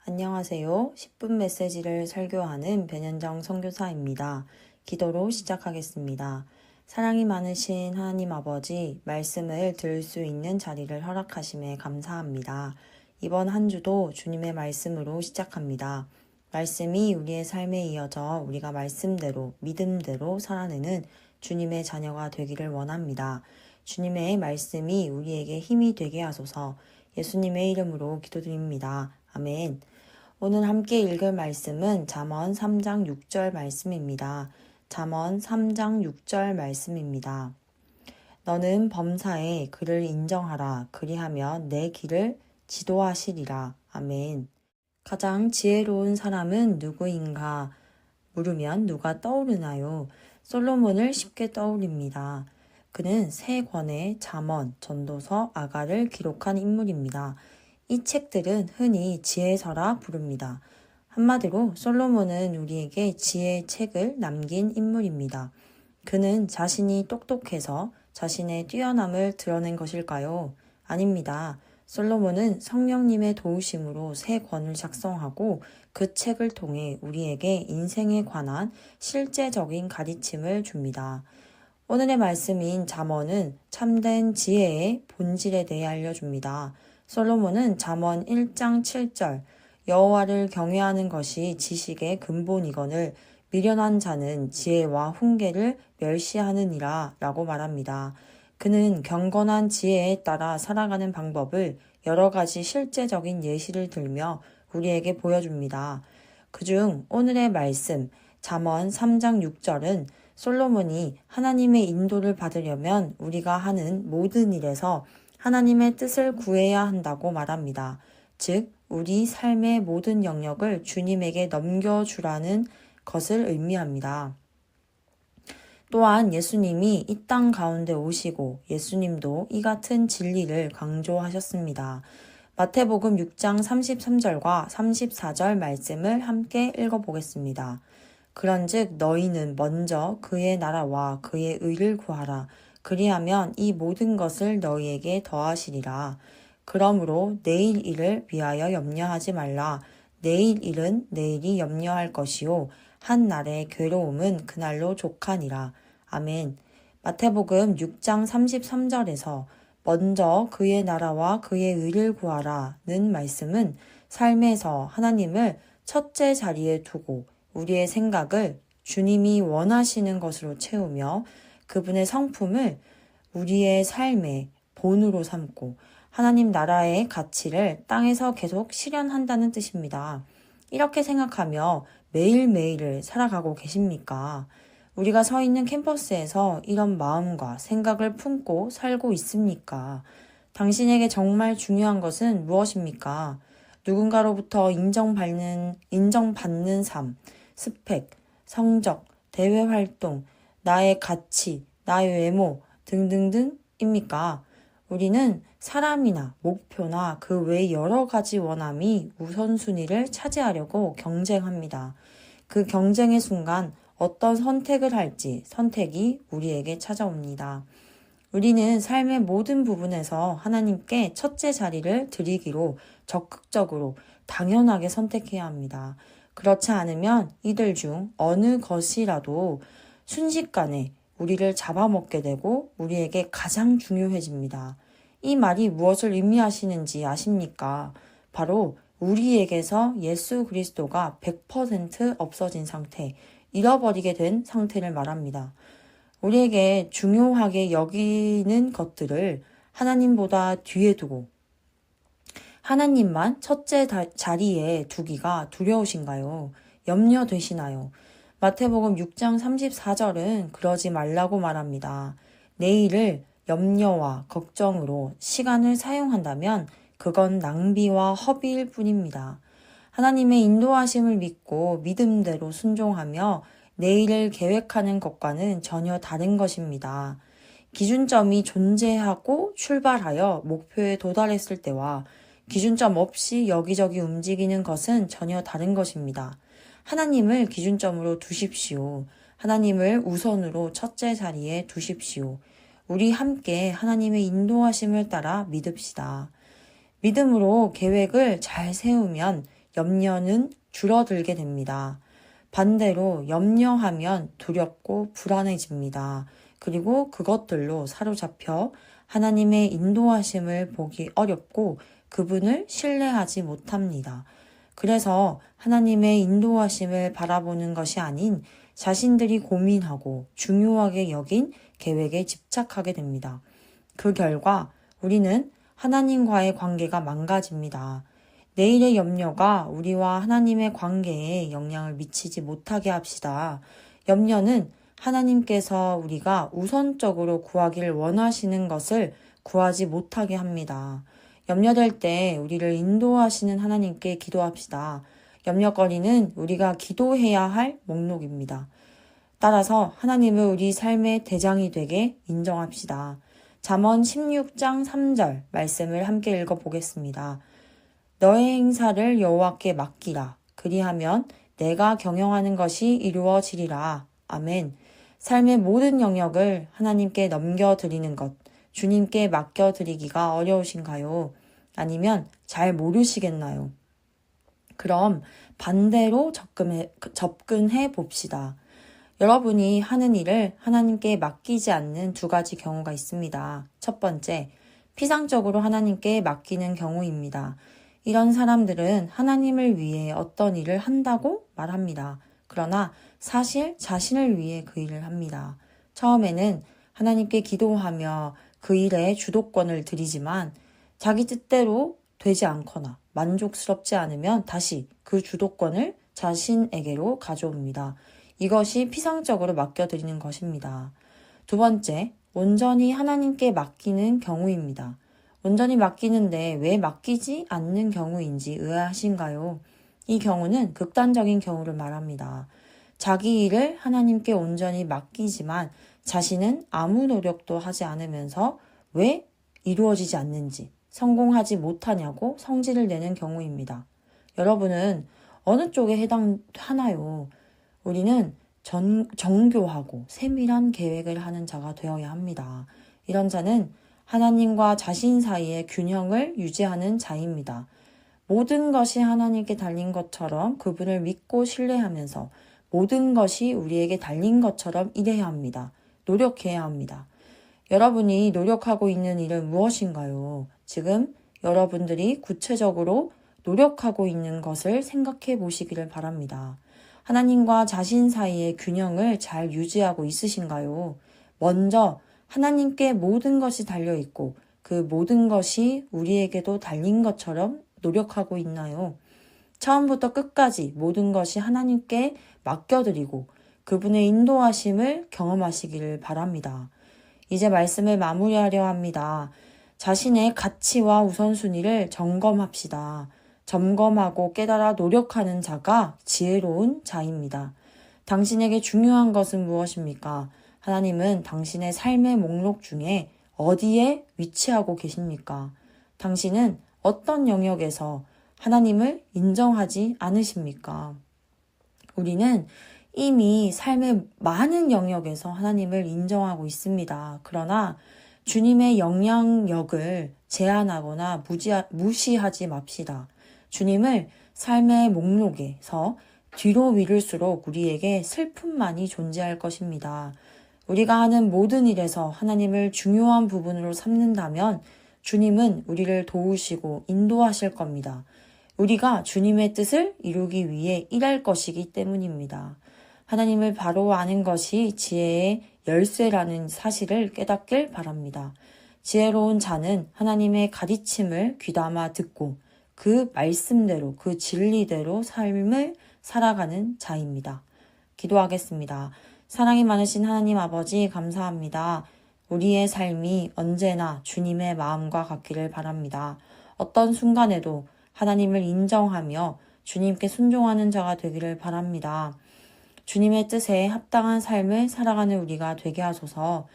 안녕하세요. 10분 메시지를 설교하는 변현정 선교사입니다. 기도로 시작하겠습니다. 사랑이 많으신 하나님 아버지, 말씀을 들을 수 있는 자리를 허락하심에 감사합니다. 이번 한 주도 주님의 말씀으로 시작합니다. 말씀이 우리의 삶에 이어져 우리가 말씀대로, 믿음대로 살아내는 주님의 자녀가 되기를 원합니다. 주님의 말씀이 우리에게 힘이 되게 하소서. 예수님의 이름으로 기도드립니다. 아멘. 오늘 함께 읽을 말씀은 잠언 3장 6절 말씀입니다. 잠언 3장 6절 말씀입니다. 너는 범사에 그를 인정하라. 그리하면 내 길을 지도하시리라. 아멘. 가장 지혜로운 사람은 누구인가? 물으면 누가 떠오르나요? 솔로몬을 쉽게 떠올립니다. 그는 세 권의 잠언, 전도서, 아가를 기록한 인물입니다. 이 책들은 흔히 지혜서라 부릅니다. 한마디로 솔로몬은 우리에게 지혜의 책을 남긴 인물입니다. 그는 자신이 똑똑해서 자신의 뛰어남을 드러낸 것일까요? 아닙니다. 솔로몬은 성령님의 도우심으로 세 권을 작성하고 그 책을 통해 우리에게 인생에 관한 실제적인 가르침을 줍니다. 오늘의 말씀인 잠언은 참된 지혜의 본질에 대해 알려줍니다. 솔로몬은 잠언 1장 7절 여호와를 경외하는 것이 지식의 근본이거늘 미련한 자는 지혜와 훈계를 멸시하느니라 라고 말합니다. 그는 경건한 지혜에 따라 살아가는 방법을 여러 가지 실제적인 예시를 들며 우리에게 보여줍니다. 그중 오늘의 말씀 잠언 3장 6절은 솔로몬이 하나님의 인도를 받으려면 우리가 하는 모든 일에서 하나님의 뜻을 구해야 한다고 말합니다. 즉, 우리 삶의 모든 영역을 주님에게 넘겨주라는 것을 의미합니다. 또한 예수님이 이 땅 가운데 오시고 예수님도 이 같은 진리를 강조하셨습니다. 마태복음 6장 33절과 34절 말씀을 함께 읽어보겠습니다. 그런즉 너희는 먼저 그의 나라와 그의 의를 구하라. 그리하면 이 모든 것을 너희에게 더하시리라. 그러므로 내일 일을 위하여 염려하지 말라. 내일 일은 내일이 염려할 것이요. 한 날의 괴로움은 그날로 족하니라. 아멘. 마태복음 6장 33절에서 먼저 그의 나라와 그의 의를 구하라는 말씀은 삶에서 하나님을 첫째 자리에 두고 우리의 생각을 주님이 원하시는 것으로 채우며 그분의 성품을 우리의 삶의 본으로 삼고 하나님 나라의 가치를 땅에서 계속 실현한다는 뜻입니다. 이렇게 생각하며 매일매일을 살아가고 계십니까? 우리가 서 있는 캠퍼스에서 이런 마음과 생각을 품고 살고 있습니까? 당신에게 정말 중요한 것은 무엇입니까? 누군가로부터 인정받는 삶, 스펙, 성적, 대외 활동, 나의 가치, 나의 외모 등등등입니까? 우리는 사람이나 목표나 그 외 여러 가지 원함이 우선순위를 차지하려고 경쟁합니다. 그 경쟁의 순간 어떤 선택을 할지 선택이 우리에게 찾아옵니다. 우리는 삶의 모든 부분에서 하나님께 첫째 자리를 드리기로 적극적으로 당연하게 선택해야 합니다. 그렇지 않으면 이들 중 어느 것이라도 순식간에 우리를 잡아먹게 되고 우리에게 가장 중요해집니다. 이 말이 무엇을 의미하시는지 아십니까? 바로 우리에게서 예수 그리스도가 100% 없어진 상태, 잃어버리게 된 상태를 말합니다. 우리에게 중요하게 여기는 것들을 하나님보다 뒤에 두고 하나님만 첫째 자리에 두기가 두려우신가요? 염려되시나요? 마태복음 6장 34절은 그러지 말라고 말합니다. 내일을 염려와 걱정으로 시간을 사용한다면 그건 낭비와 허비일 뿐입니다. 하나님의 인도하심을 믿고 믿음대로 순종하며 내일을 계획하는 것과는 전혀 다른 것입니다. 기준점이 존재하고 출발하여 목표에 도달했을 때와 기준점 없이 여기저기 움직이는 것은 전혀 다른 것입니다. 하나님을 기준점으로 두십시오. 하나님을 우선으로 첫째 자리에 두십시오. 우리 함께 하나님의 인도하심을 따라 믿읍시다. 믿음으로 계획을 잘 세우면 염려는 줄어들게 됩니다. 반대로 염려하면 두렵고 불안해집니다. 그리고 그것들로 사로잡혀 하나님의 인도하심을 보기 어렵고 그분을 신뢰하지 못합니다. 그래서 하나님의 인도하심을 바라보는 것이 아닌 자신들이 고민하고 중요하게 여긴 계획에 집착하게 됩니다. 그 결과 우리는 하나님과의 관계가 망가집니다. 내일의 염려가 우리와 하나님의 관계에 영향을 미치지 못하게 합시다. 염려는 하나님께서 우리가 우선적으로 구하기를 원하시는 것을 구하지 못하게 합니다. 염려될 때 우리를 인도하시는 하나님께 기도합시다. 염려거리는 우리가 기도해야 할 목록입니다. 따라서 하나님을 우리 삶의 대장이 되게 인정합시다. 잠언 16장 3절 말씀을 함께 읽어보겠습니다. 너의 행사를 여호와께 맡기라. 그리하면 내가 경영하는 것이 이루어지리라. 아멘. 삶의 모든 영역을 하나님께 넘겨드리는 것, 주님께 맡겨드리기가 어려우신가요? 아니면 잘 모르시겠나요? 그럼 반대로 접근해 봅시다. 여러분이 하는 일을 하나님께 맡기지 않는 두 가지 경우가 있습니다. 첫 번째, 피상적으로 하나님께 맡기는 경우입니다. 이런 사람들은 하나님을 위해 어떤 일을 한다고 말합니다. 그러나 사실 자신을 위해 그 일을 합니다. 처음에는 하나님께 기도하며 그 일에 주도권을 드리지만 자기 뜻대로 되지 않거나 만족스럽지 않으면 다시 그 주도권을 자신에게로 가져옵니다. 이것이 피상적으로 맡겨드리는 것입니다. 두 번째, 온전히 하나님께 맡기는 경우입니다. 온전히 맡기는데 왜 맡기지 않는 경우인지 의아하신가요? 이 경우는 극단적인 경우를 말합니다. 자기 일을 하나님께 온전히 맡기지만 자신은 아무 노력도 하지 않으면서 왜 이루어지지 않는지, 성공하지 못하냐고 성질을 내는 경우입니다. 여러분은 어느 쪽에 해당하나요? 우리는 정교하고 세밀한 계획을 하는 자가 되어야 합니다. 이런 자는 하나님과 자신 사이의 균형을 유지하는 자입니다. 모든 것이 하나님께 달린 것처럼 그분을 믿고 신뢰하면서 모든 것이 우리에게 달린 것처럼 일해야 합니다. 노력해야 합니다. 여러분이 노력하고 있는 일은 무엇인가요? 지금 여러분들이 구체적으로 노력하고 있는 것을 생각해 보시기를 바랍니다. 하나님과 자신 사이의 균형을 잘 유지하고 있으신가요? 먼저 하나님께 모든 것이 달려있고 그 모든 것이 우리에게도 달린 것처럼 노력하고 있나요? 처음부터 끝까지 모든 것이 하나님께 맡겨드리고 그분의 인도하심을 경험하시기를 바랍니다. 이제 말씀을 마무리하려 합니다. 자신의 가치와 우선순위를 점검합시다. 점검하고 깨달아 노력하는 자가 지혜로운 자입니다. 당신에게 중요한 것은 무엇입니까? 하나님은 당신의 삶의 목록 중에 어디에 위치하고 계십니까? 당신은 어떤 영역에서 하나님을 인정하지 않으십니까? 우리는 이미 삶의 많은 영역에서 하나님을 인정하고 있습니다. 그러나 주님의 영향력을 제한하거나 무시하지 맙시다. 주님을 삶의 목록에서 뒤로 미룰수록 우리에게 슬픔만이 존재할 것입니다. 우리가 하는 모든 일에서 하나님을 중요한 부분으로 삼는다면 주님은 우리를 도우시고 인도하실 겁니다. 우리가 주님의 뜻을 이루기 위해 일할 것이기 때문입니다. 하나님을 바로 아는 것이 지혜의 열쇠라는 사실을 깨닫길 바랍니다. 지혜로운 자는 하나님의 가르침을 귀담아 듣고 그 말씀대로 그 진리대로 삶을 살아가는 자입니다. 기도하겠습니다. 사랑이 많으신 하나님 아버지 감사합니다. 우리의 삶이 언제나 주님의 마음과 같기를 바랍니다. 어떤 순간에도 하나님을 인정하며 주님께 순종하는 자가 되기를 바랍니다. 주님의 뜻에 합당한 삶을 살아가는 우리가 되게 하소서.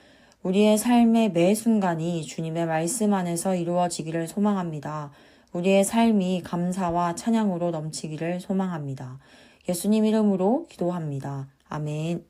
우리의 삶의 매 순간이 주님의 말씀 안에서 이루어지기를 소망합니다. 우리의 삶이 감사와 찬양으로 넘치기를 소망합니다. 예수님 이름으로 기도합니다. 아멘.